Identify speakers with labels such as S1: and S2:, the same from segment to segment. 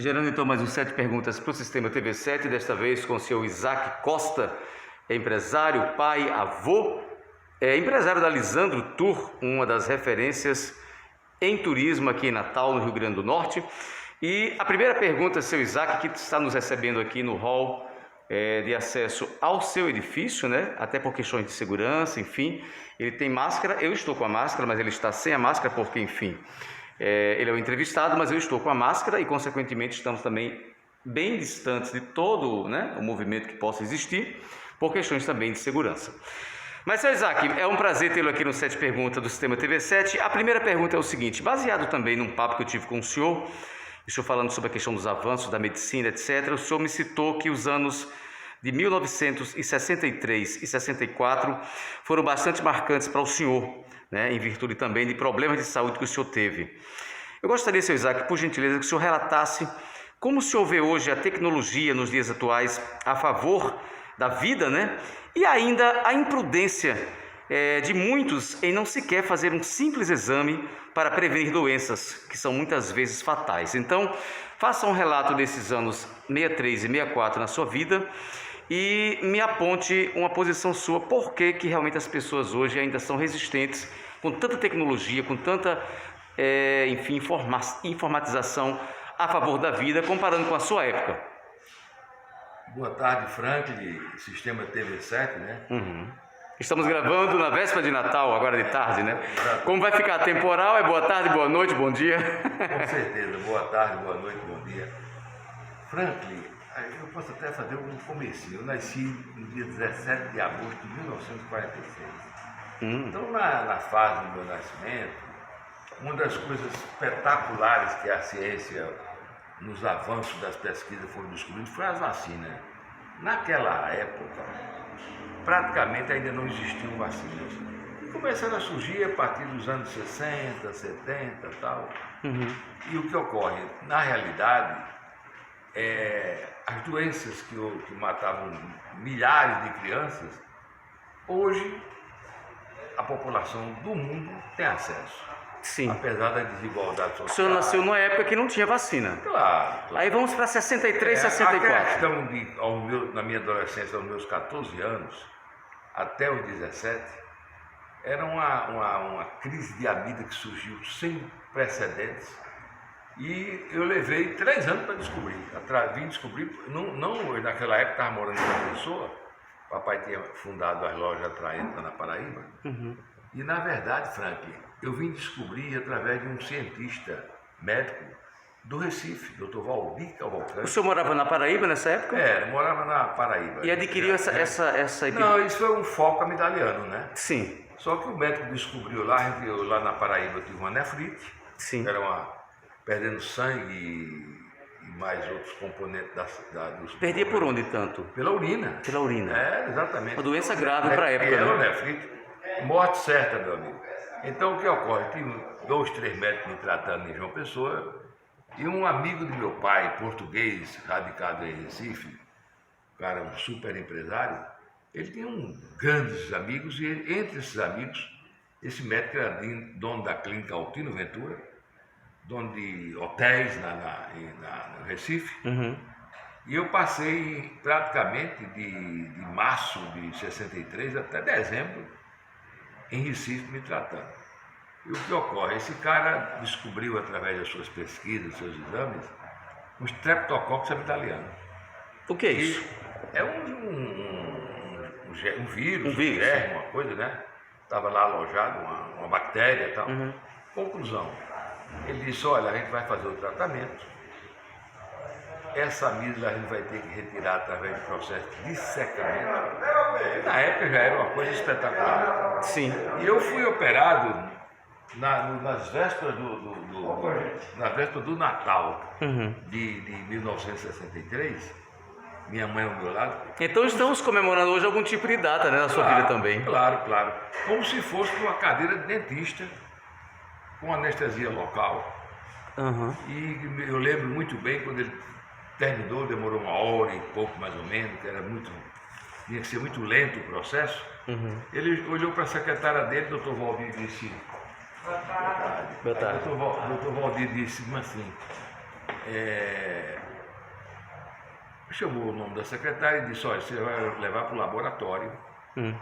S1: Gerando então mais um 7 perguntas para o Sistema TV7, desta vez com o senhor Isaac Costa, empresário, pai, avô, empresário da Lisandro Tour, uma das referências em turismo aqui em Natal, no Rio Grande do Norte. E a primeira pergunta, seu Isaac, que está nos recebendo aqui no hall de acesso ao seu edifício, né? Até por questões de segurança, enfim. Ele tem máscara, eu estou com a máscara, mas ele está sem a máscara porque, enfim... ele é o entrevistado, mas eu estou com a máscara e, consequentemente, estamos também bem distantes de todo, o movimento que possa existir, por questões também de segurança. Mas, seu Isaac, é um prazer tê-lo aqui no 7 Perguntas do Sistema TV7. A primeira pergunta é o seguinte, baseado também num papo que eu tive com o senhor falando sobre a questão dos avanços da medicina, etc., o senhor me citou que os anos de 1963 e 64 foram bastante marcantes para o senhor, em virtude também de problemas de saúde que o senhor teve. Eu gostaria, seu Isaac, por gentileza, que o senhor relatasse como o senhor vê hoje a tecnologia nos dias atuais a favor da vida, e ainda a imprudência de muitos em não sequer fazer um simples exame para prevenir doenças que são muitas vezes fatais. Então, faça um relato desses anos 63 e 64 na sua vida e me aponte uma posição sua, por que realmente as pessoas hoje ainda são resistentes com tanta tecnologia, com tanta, informatização a favor da vida, comparando com a sua época.
S2: Boa tarde, Franklin, Sistema TV7,
S1: Estamos gravando na véspera de Natal, agora de tarde, Como vai ficar temporal, é boa tarde, boa noite, bom dia.
S2: Com certeza, boa tarde, boa noite, bom dia. Franklin, eu posso até fazer um comecinho. Eu nasci no dia 17 de agosto de 1946. Então, na fase do meu nascimento, uma das coisas espetaculares que a ciência, nos avanços das pesquisas, foram descobrindo foi as vacinas. Naquela época, praticamente ainda não existiam vacinas. Começaram a surgir a partir dos anos 60, 70 e tal. E o que ocorre? Na realidade, as doenças que matavam milhares de crianças, hoje a população do mundo tem acesso.
S1: Sim.
S2: Apesar da desigualdade social.
S1: O senhor nasceu numa época que não tinha vacina.
S2: Claro.
S1: Aí vamos para 63, 64.
S2: A questão na minha adolescência, aos meus 14 anos, até os 17, era uma crise de amida que surgiu sem precedentes. E eu levei 3 anos para descobrir. Vim descobrir, não naquela época estava morando em uma pessoa, papai tinha fundado as lojas Atraenta na Paraíba. E na verdade, Franklin, eu vim descobrir através de um cientista médico do Recife, Dr. Valdir Cavalcante.
S1: O senhor morava na Paraíba nessa época?
S2: Morava na Paraíba.
S1: E adquiriu essa
S2: Não, isso foi um foco amidaliano,
S1: Sim.
S2: Só que o médico descobriu lá na Paraíba, eu tive uma nefrite.
S1: Sim.
S2: Era perdendo sangue e mais outros componentes dos...
S1: Perdia por onde tanto?
S2: Pela urina.
S1: Pela urina.
S2: Exatamente.
S1: Uma doença grave para a época,
S2: nefrite, morte certa, meu amigo. Então, o que ocorre? Tive 2, 3 médicos me tratando em João Pessoa e um amigo do meu pai, português, radicado em Recife, cara, um super empresário, ele tinha grandes amigos e entre esses amigos, esse médico era dono da clínica Altino Ventura, dono de hotéis no Recife. E eu passei praticamente de março de 63 até dezembro em Recife me tratando. E o que ocorre? Esse cara descobriu, através das suas pesquisas, dos seus exames, um Streptococcus abitaliano.
S1: O que é isso?
S2: É um vírus, germe, uma coisa, Estava lá alojado, uma bactéria e tal. Conclusão, ele disse, olha, a gente vai fazer o tratamento, essa amígdala a gente vai ter que retirar através do processo de dissecamento, que na época já era uma coisa espetacular.
S1: Sim.
S2: E eu fui operado nas vésperas do Natal de 1963, minha mãe ao meu lado.
S1: Então estamos comemorando hoje algum tipo de data, na sua vida também.
S2: Claro. Como se fosse uma cadeira de dentista, com anestesia local. E eu lembro muito bem quando ele terminou, demorou 1 hora e pouco mais ou menos, tinha que ser muito lento o processo. Ele olhou para a secretária dele, Dr. Valdir, e disse,
S1: Boa tarde.
S2: Dr. Valdir disse assim, chamou o nome da secretária e disse, olha, você vai levar para o laboratório,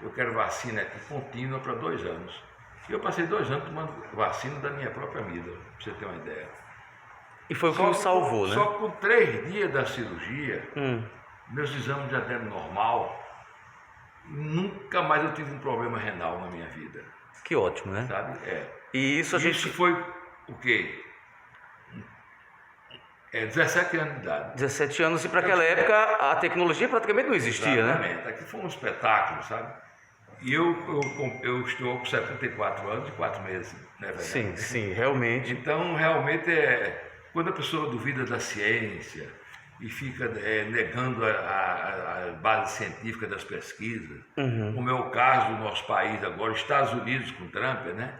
S2: eu quero vacina aqui contínua para 2 anos. E eu passei 2 anos tomando vacina da minha própria vida, para você ter uma ideia.
S1: E foi o que o salvou, né?
S2: Só com 3 dias da cirurgia, meus exames já deram normal, nunca mais eu tive um problema renal na minha vida.
S1: Que ótimo, né?
S2: Sabe?
S1: E isso
S2: Isso foi o quê? 17 anos de idade.
S1: 17 anos, e para aquela época a tecnologia praticamente não existia,
S2: Exatamente.
S1: né?
S2: Aqui foi um espetáculo, sabe? E eu estou com 74 anos e 4 meses, né, verdade?
S1: Sim, sim, realmente.
S2: Então, realmente, quando a pessoa duvida da ciência e fica negando a base científica das pesquisas, como é o caso do nosso país agora, Estados Unidos com Trump, né?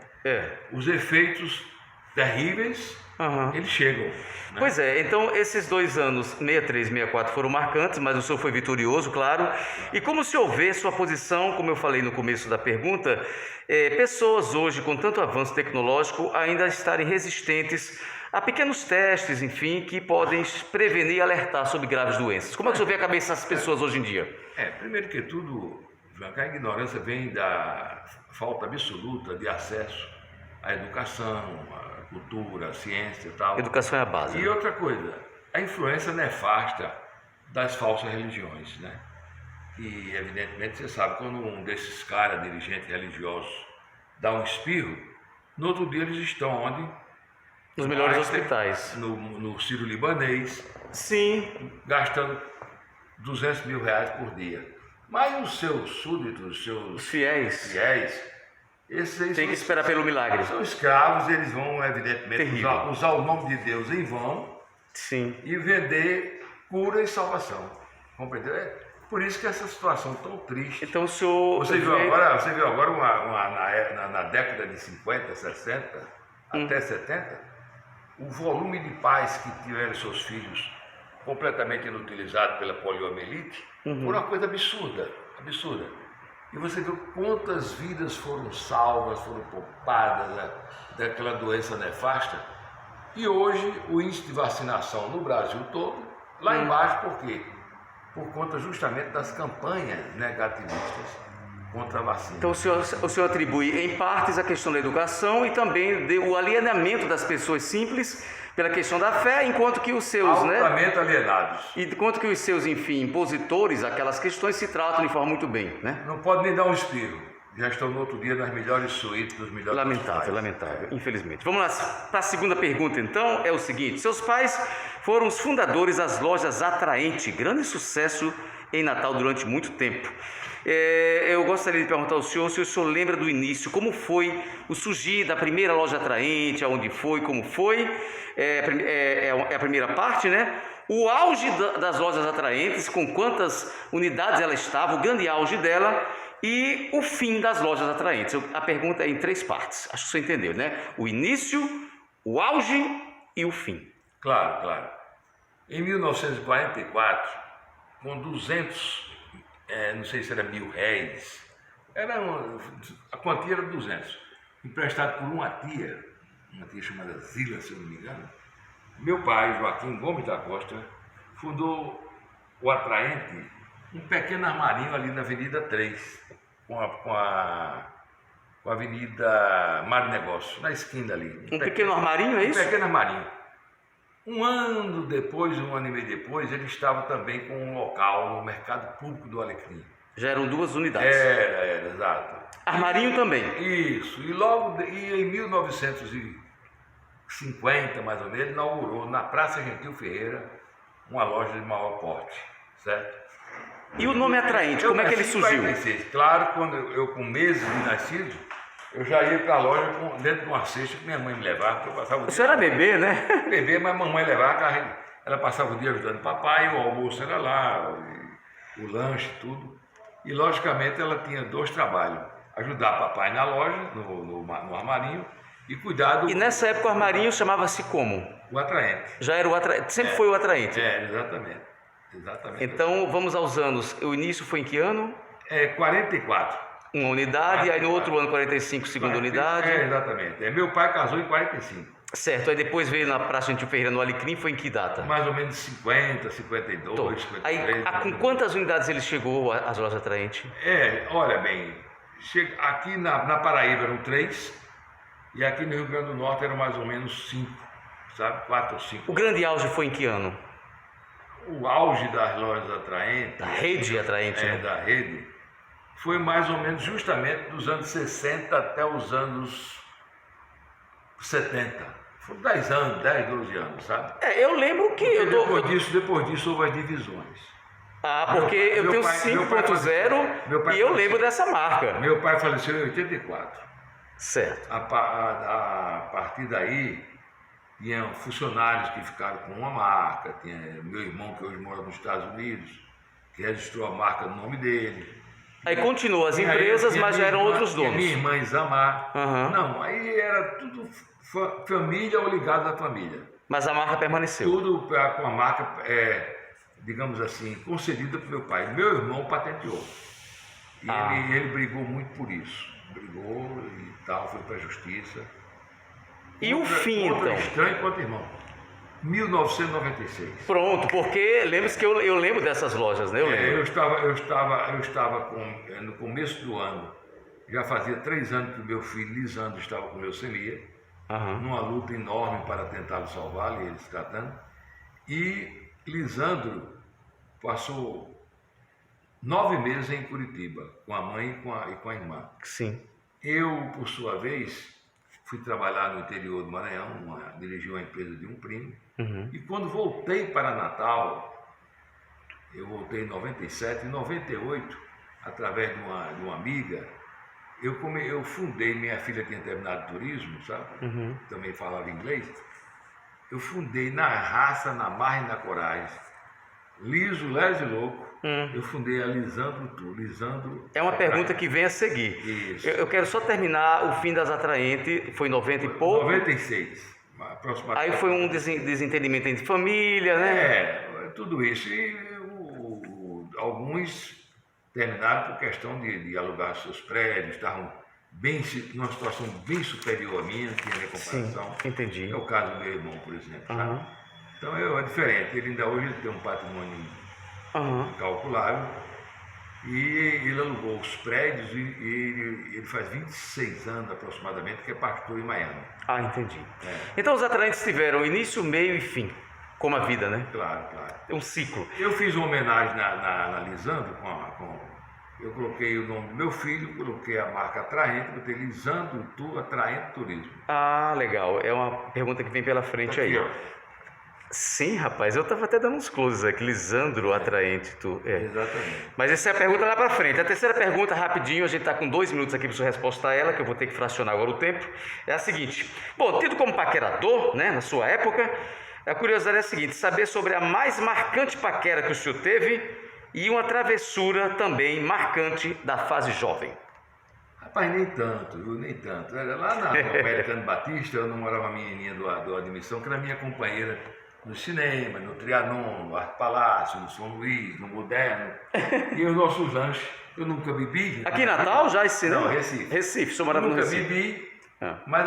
S2: Os efeitos terríveis, eles chegam. Né?
S1: Pois é, então esses 2 anos, 63 e 64, foram marcantes, mas o senhor foi vitorioso, claro. E como o senhor vê sua posição, como eu falei no começo da pergunta, pessoas hoje com tanto avanço tecnológico ainda estarem resistentes a pequenos testes, enfim, que podem prevenir e alertar sobre graves doenças. Como é que o senhor vê a cabeça dessas pessoas hoje em dia?
S2: Primeiro que tudo, a ignorância vem da falta absoluta de acesso à educação, à cultura, à ciência e tal.
S1: Educação é a base.
S2: E outra coisa, a influência nefasta das falsas religiões, né? E evidentemente você sabe, quando um desses caras, dirigentes religiosos, dá um espirro, no outro dia eles estão onde?
S1: Nos melhores hospitais.
S2: No Sírio-Libanês.
S1: Sim.
S2: Gastando 200 mil reais por dia. Mas os seus súditos, os fiéis, esses
S1: tem que esperar pelo milagre.
S2: São escravos, eles vão, evidentemente, usar o nome de Deus em vão.
S1: Sim.
S2: E vender cura e salvação. Compreendeu? Por isso que essa situação tão triste.
S1: Então o senhor...
S2: Você viu agora na década de 50, 60, até 70, o volume de pais que tiveram seus filhos completamente inutilizados pela poliomielite foi uma coisa absurda. E você viu quantas vidas foram salvas, foram poupadas daquela doença nefasta. E hoje o índice de vacinação no Brasil todo, lá embaixo, por quê? Por conta justamente das campanhas negativistas contra a vacina.
S1: Então o senhor atribui em partes a questão da educação e também o alienamento das pessoas simples pela questão da fé, enquanto que os seus,
S2: altamente alienados.
S1: Enquanto que os seus, enfim, impositores, aquelas questões se tratam de forma muito bem, né?
S2: Não pode nem dar um espirro. Já estão no outro dia nas melhores suítes dos melhores
S1: lamentável, infelizmente. Vamos lá para a segunda pergunta, então, é o seguinte: seus pais foram os fundadores das lojas Atraente, grande sucesso em Natal durante muito tempo. Eu gostaria de perguntar ao senhor se o senhor lembra do início, como foi o surgir da primeira loja Atraente, aonde foi, como foi, é a primeira parte, né? O auge das lojas Atraentes, com quantas unidades ela estava, o grande auge dela, e o fim das lojas Atraentes. A pergunta é em 3 partes, acho que você entendeu, né? O início, o auge e o fim.
S2: Claro. Em 1944, com 200, não sei se era R$1.000, a quantia era 200, emprestado por uma tia chamada Zila, se eu não me engano. Meu pai, Joaquim Gomes da Costa, fundou o Atraente, um pequeno armarinho ali na Avenida 3, com a Avenida Mar Negócio, na esquina ali.
S1: Um pequeno armarinho, é isso?
S2: Um pequeno armarinho. Um ano e meio depois, ele estava também com um local no Mercado Público do Alecrim.
S1: Já eram 2 unidades.
S2: Era, exato.
S1: Armarinho também.
S2: Isso. E em 1950, mais ou menos, inaugurou na Praça Gentil Ferreira uma loja de maior porte, certo?
S1: E o nome Atraente, como é que ele surgiu?
S2: 46. Claro, quando eu com meses de nascido, eu já ia para a loja dentro de uma cesta que minha mãe me levava, porque eu passava o dia...
S1: Você era bebê, né?
S2: Bebê, mas mamãe levava, ela passava o dia ajudando papai, o almoço era lá, o lanche, tudo. E, logicamente, ela tinha 2 trabalhos: ajudar papai na loja, no armarinho, e cuidar do...
S1: E nessa época o armarinho chamava-se como?
S2: O Atraente.
S1: Já era o Atraente, sempre foi o Atraente.
S2: Exatamente.
S1: Então, vamos aos anos. O início foi em que ano?
S2: 44.
S1: Uma unidade, 44. Aí no outro ano, 45, segunda unidade.
S2: Exatamente. Meu pai casou em 45.
S1: Certo, aí depois veio na Praça Gentil Ferreira, no Alecrim, foi em que data?
S2: Mais ou menos 50, 52, 53.
S1: Aí, com quantas unidades ele chegou às lojas atraentes?
S2: Olha bem, aqui na Paraíba eram 3, e aqui no Rio Grande do Norte eram mais ou menos 5, sabe? 4 ou 5.
S1: O grande auge foi em que ano?
S2: O auge das lojas atraentes,
S1: Da rede atraente, né?
S2: da rede, foi mais ou menos justamente dos anos 60 até os anos 70. Foram 10 anos, 10, 12 anos, sabe?
S1: Eu lembro que
S2: Depois disso houve as divisões.
S1: Porque eu tenho 5.0 e eu lembro dessa marca.
S2: Meu pai faleceu em 84.
S1: Certo.
S2: A partir daí, tinha funcionários que ficaram com uma marca, tinha meu irmão que hoje mora nos Estados Unidos, que registrou a marca no nome dele.
S1: Aí continuou as empresas, mas já eram outros donos.
S2: Minha irmã Isamar.
S1: Uhum.
S2: Não, aí era tudo família ou ligado à família.
S1: Mas a marca permaneceu.
S2: Tudo com a marca, digamos assim, concedida para meu pai. Meu irmão patenteou. E ele brigou muito por isso. Brigou e tal, foi para a justiça.
S1: E o fim, então?
S2: Estranho quanto irmão. 1996.
S1: Pronto, porque lembre-se que eu lembro dessas lojas, né?
S2: Eu estava no começo do ano, já fazia 3 anos que o meu filho Lisandro estava com leucemia, numa luta enorme para tentar salvá-lo, ele se tratando. E Lisandro passou 9 meses em Curitiba, com a mãe e com a irmã.
S1: Sim.
S2: Eu, por sua vez, fui trabalhar no interior do Maranhão, dirigi uma empresa de um primo. E quando voltei para Natal, eu voltei em 97, em 98, através de uma amiga, eu fundei, minha filha tinha terminado turismo, sabe? Também falava inglês. Eu fundei na raça, na marra e na coragem, liso, leso e louco, eu fundei a Lisandro Tour.
S1: É uma pergunta que vem a seguir.
S2: Isso.
S1: Eu quero só terminar o fim das atraentes, foi em 90 e pouco?
S2: 96, aproximadamente.
S1: Aí foi um desentendimento entre família, né?
S2: Tudo isso. E alguns terminaram por questão de alugar seus prédios, estavam numa situação bem superior à minha, não tinha nem comparação.
S1: Sim, entendi.
S2: É o caso do meu irmão, por exemplo. Sabe? Então é diferente. Ele ainda hoje tem um patrimônio incalculável. E ele alugou os prédios e ele faz 26 anos aproximadamente que é pastor em Miami.
S1: Entendi. Então os atraentes tiveram início, meio e fim, como a vida, né?
S2: Claro.
S1: É um ciclo.
S2: Eu fiz uma homenagem na Lisandro, eu coloquei o nome do meu filho, coloquei a marca Atraente, botei Lisandro Tour Atraente Turismo.
S1: Legal. É uma pergunta que vem pela frente
S2: aqui,
S1: aí.
S2: Ó.
S1: Sim, rapaz, eu estava até dando uns closes aqui, Lisandro Atraente.
S2: Exatamente.
S1: Mas essa é a pergunta lá para frente. A terceira pergunta, rapidinho, a gente está com 2 minutos aqui para sua resposta a ela, que eu vou ter que fracionar agora o tempo. É a seguinte: bom, tido como paquerador, né, na sua época, a curiosidade é a seguinte: saber sobre a mais marcante paquera que o senhor teve e uma travessura também marcante da fase jovem.
S2: Rapaz, nem tanto, viu? Nem tanto. Era lá no Americano Batista, eu namorava a menininha do Admissão, que era minha companheira no cinema, no Trianon, no Arte Palácio, no São Luís, no Moderno. E os nossos lanches, eu nunca bebi.
S1: Aqui em Natal já esse cinema?
S2: Não, Recife.
S1: Recife, sou morava no Recife.
S2: Nunca bebi, mas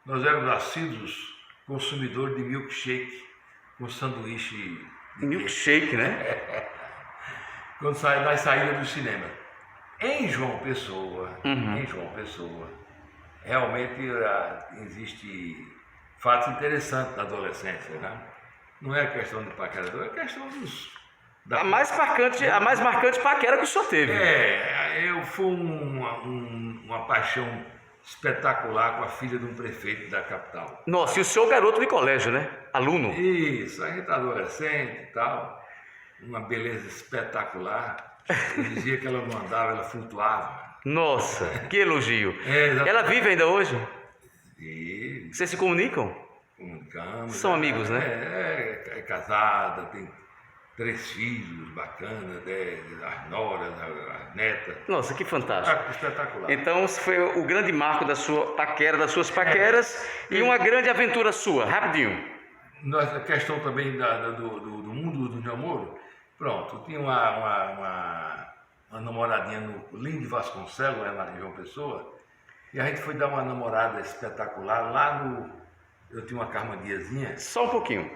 S2: nós éramos assíduos consumidores de milkshake com sanduíche.
S1: Milkshake, né?
S2: Quando nas saídas do cinema. Em João Pessoa, realmente existe fatos interessantes da adolescência, né? Não é questão de paquerador, é questão dos... A mais marcante paquera que o senhor teve. Foi uma paixão espetacular com a filha de um prefeito da capital.
S1: Nossa, e o senhor garoto de colégio, né? Aluno.
S2: Isso, a gente adolescente e tal, uma beleza espetacular. Eu dizia que ela não andava, ela flutuava.
S1: Nossa, que elogio. Ela vive ainda hoje?
S2: Vive.
S1: Vocês se comunicam?
S2: Comunicamos.
S1: São amigos, né?
S2: É casada, tem 3 filhos bacanas, as noras, as netas.
S1: Nossa, que fantástico.
S2: Espetacular.
S1: Então, foi o grande marco da sua paquera, das suas paqueras e uma grande aventura sua, rapidinho.
S2: A questão também do mundo do namoro. Pronto, tinha uma namoradinha no Linde Vasconcelos, lá em João Pessoa, E a gente foi dar uma namorada espetacular lá no... Eu tinha uma carmandiazinha.
S1: Só um pouquinho.